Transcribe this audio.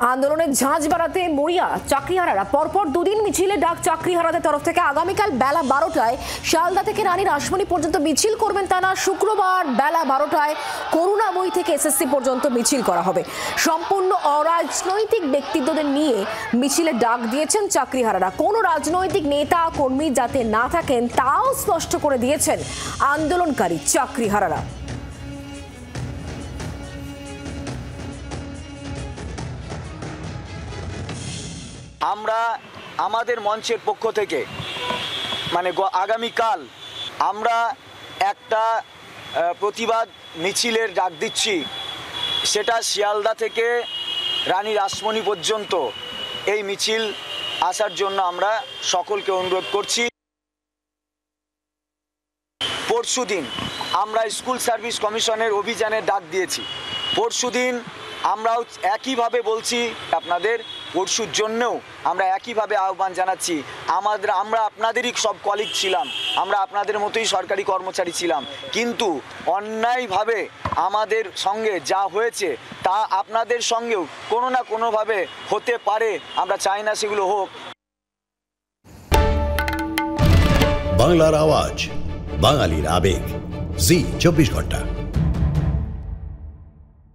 আন্দোলনের ঝাঁঝ বাড়াতে মরিয়া চাকরিহারারা পরপর দুদিন মিছিলে ডাক চাকরিহারাদের তরফ থেকে। আগামীকাল বেলা 12টায় শিয়ালদা থেকে রানী রাসমণি পর্যন্ত মিছিল করবেন তারা। শুক্রবার বেলা 12টায় করুণাময়ী থেকে এসএসসি পর্যন্ত মিছিল করা হবে। সম্পূর্ণ অরাজনৈতিক ব্যক্তিত্বদের নিয়ে মিছিলে ডাক দিয়েছেন চাকরিহারারা। কোনো রাজনৈতিক নেতা কর্মী যাতে না থাকেন তাও স্পষ্ট করে দিয়েছেন আন্দোলনকারী চাকরিহারারা। আমরা আমাদের মঞ্চের পক্ষ থেকে আগামীকাল আমরা একটা প্রতিবাদ মিছিলের ডাক দিচ্ছি। সেটা শিয়ালদা থেকে রানী রাসমণি পর্যন্ত এই মিছিল আসার জন্য আমরা সকলকে অনুরোধ করছি। পরশুদিন আমরা স্কুল সার্ভিস কমিশনের অভিযানের ডাক দিয়েছি। পরশুদিন আমরাও একইভাবে বলছি আপনাদের, পরশুর জন্যও আমরা একইভাবে আহ্বান জানাচ্ছি। আমরা আপনাদেরই সব কলিগ ছিলাম, আমরা আপনাদের মতোই সরকারি কর্মচারী ছিলাম, কিন্তু অন্যায়ভাবে আমাদের সঙ্গে যা হয়েছে তা আপনাদের সঙ্গেও কোনো না কোনোভাবে হতে পারে। আমরা চাই না সেগুলো হোক। বাংলার আওয়াজ, বাঙালির আবেগ, জি 24 ঘন্টা।